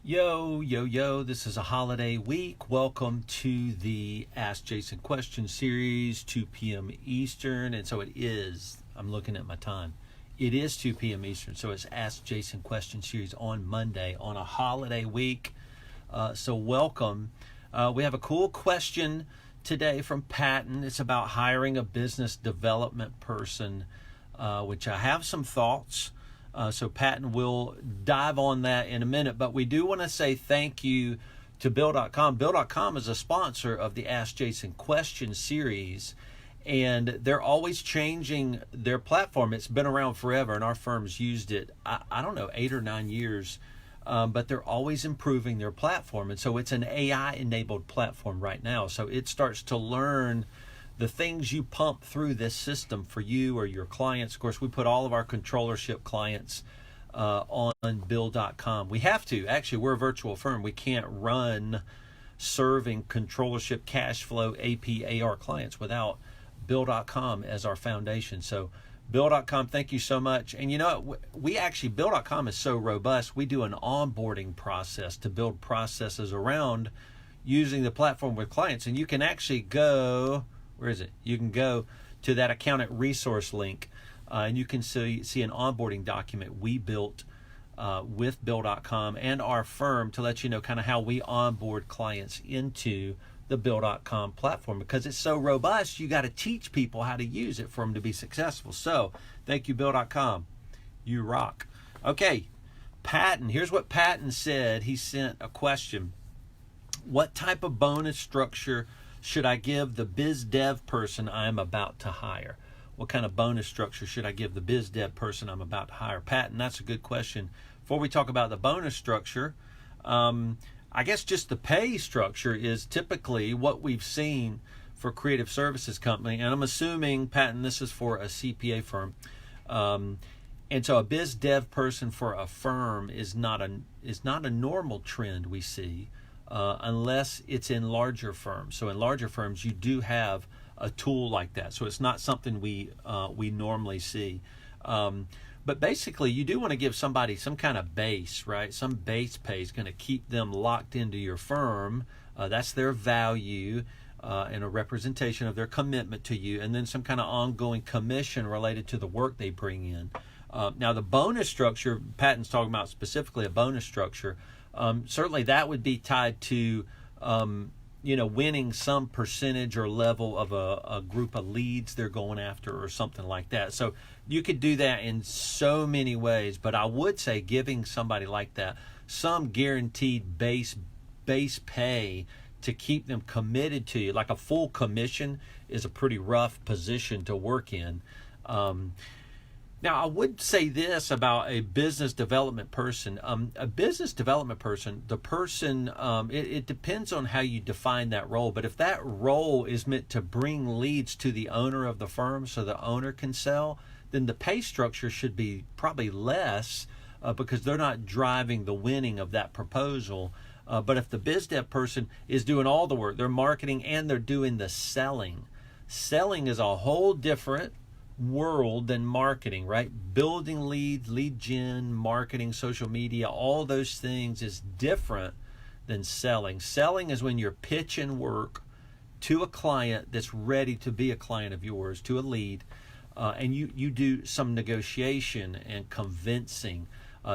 Yo, yo, yo, this is a holiday week. Welcome to the Ask Jason Question series, 2 p.m. Eastern. And so it is, I'm looking at my time. It is 2 p.m. Eastern. So it's Ask Jason Question series on Monday on a holiday week. So welcome. We have a cool question today from Patton. It's about hiring a business development person, which I have some thoughts. So Patton will dive on that in a minute, but we do want to say thank you to Bill.com. Bill.com is a sponsor of the Ask Jason Question series, and they're always changing their platform. It's been around forever, and our firm's used it, I don't know, 8 or 9 years, but they're always improving their platform. And so it's an AI-enabled platform right now. So it starts to learn the things you pump through this system for you or your clients. Of course, we put all of our controllership clients on Bill.com. We have to. Actually, we're a virtual firm. We can't run serving controllership, cash flow, AP, AR clients without Bill.com as our foundation. So Bill.com, thank you so much. And you know, we actually, Bill.com is so robust, we do an onboarding process to build processes around using the platform with clients. And you can actually go, where is it? You can go to that accountant resource link and you can see an onboarding document we built with Bill.com and our firm to let you know kind of how we onboard clients into the Bill.com platform. Because it's so robust, you got to teach people how to use it for them to be successful. So thank you, Bill.com. You rock. Okay, Patton. Here's what Patton said. He sent a question. What type of bonus structure should I give the Biz Dev person I'm about to hire? What kind of bonus structure should I give the Biz Dev person I'm about to hire? Patton, that's a good question. Before we talk about the bonus structure, I guess just the pay structure is typically what we've seen for creative services company. And I'm assuming, Patton, this is for a CPA firm. And so a Biz Dev person for a firm is not a normal trend we see. Unless it's in larger firms. So in larger firms, you do have a tool like that. So it's not something we normally see. But basically, you do want to give somebody some kind of base, right? Some base pay is going to keep them locked into your firm. That's their value and a representation of their commitment to you. And then some kind of ongoing commission related to the work they bring in. Now, the bonus structure, Patton's talking about specifically a bonus structure. Certainly that would be tied to, winning some percentage or level of a group of leads they're going after or something like that. So you could do that in so many ways, but I would say giving somebody like that some guaranteed base pay to keep them committed to you. Like a full commission is a pretty rough position to work in. Now, I would say this about a business development person. A business development person, the person, it depends on how you define that role. But if that role is meant to bring leads to the owner of the firm so the owner can sell, then the pay structure should be probably less because they're not driving the winning of that proposal. But if the biz dev person is doing all the work, they're marketing and they're doing the selling. Selling is a whole different world than marketing, right? Building leads, lead gen, marketing, social media, all those things is different than selling. Selling is when you're pitching work to a client that's ready to be a client of yours, to a lead, and you do some negotiation and convincing.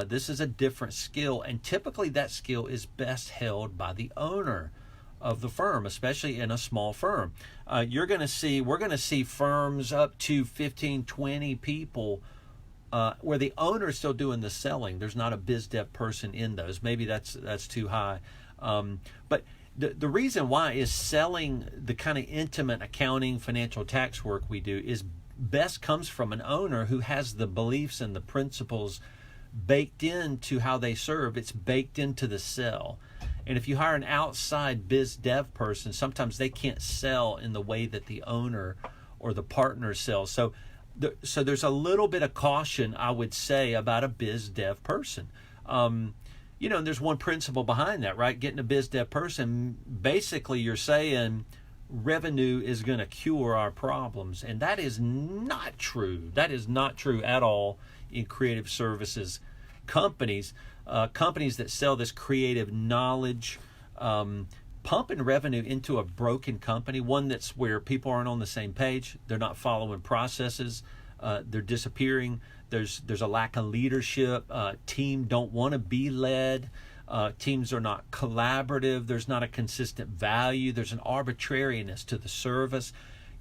This is a different skill, and typically that skill is best held by the owner of the firm, especially in a small firm. We're going to see firms up to 15, 20 people where the owner is still doing the selling. There's not a biz dev person in those. Maybe that's too high. But the reason why is selling the kind of intimate accounting, financial, tax work we do is best comes from an owner who has the beliefs and the principles baked into how they serve. It's baked into the sell. And if you hire an outside biz dev person, sometimes they can't sell in the way that the owner or the partner sells. So there's a little bit of caution, I would say, about a biz dev person. And there's one principle behind that, right? Getting a biz dev person, basically you're saying revenue is going to cure our problems. And that is not true. That is not true at all in creative services companies, companies that sell this creative knowledge, pumping revenue into a broken company, one that's where people aren't on the same page, they're not following processes, they're disappearing, there's a lack of leadership, team don't want to be led, teams are not collaborative, there's not a consistent value, there's an arbitrariness to the service.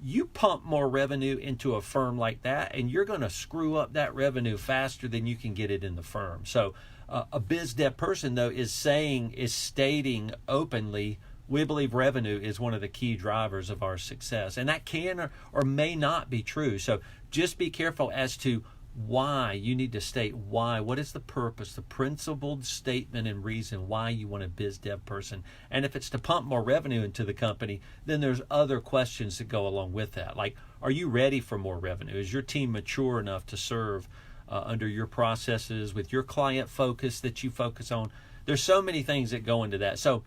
You pump more revenue into a firm like that, and you're going to screw up that revenue faster than you can get it in the firm. So a biz dev person, though, is stating openly, we believe revenue is one of the key drivers of our success. And that can or may not be true. So just be careful as to why. You need to state why. What is the purpose, the principled statement and reason why you want a biz dev person? And if it's to pump more revenue into the company, then there's other questions that go along with that. Like, are you ready for more revenue? Is your team mature enough to serve under your processes with your client focus that you focus on? There's so many things that go into that. So,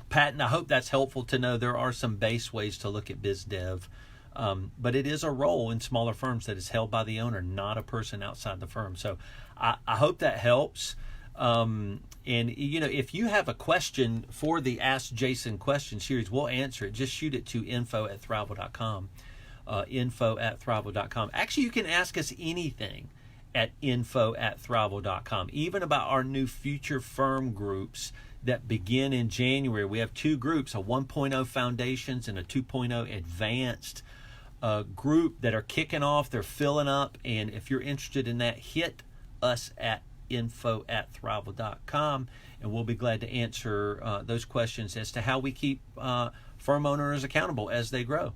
Patton, I hope that's helpful to know there are some base ways to look at biz dev. But it is a role in smaller firms that is held by the owner, not a person outside the firm. So I hope that helps. And, you know, if you have a question for the Ask Jason question series, we'll answer it. Just shoot it to info@thriveal.com. Info@thriveal.com. Actually, you can ask us anything at info@thriveal.com, even about our new future firm groups that begin in January. We have two groups, a 1.0 Foundations and a 2.0 Advanced group that are kicking off. They're filling up, and if you're interested in that, hit us at info@thriveal.com, and we'll be glad to answer those questions as to how we keep firm owners accountable as they grow.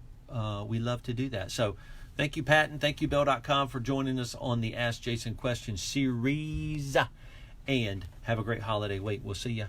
We love to do that. So thank you, Patton. Thank you, Bill.com, for joining us on the Ask Jason Question series, and have a great holiday week. We'll see you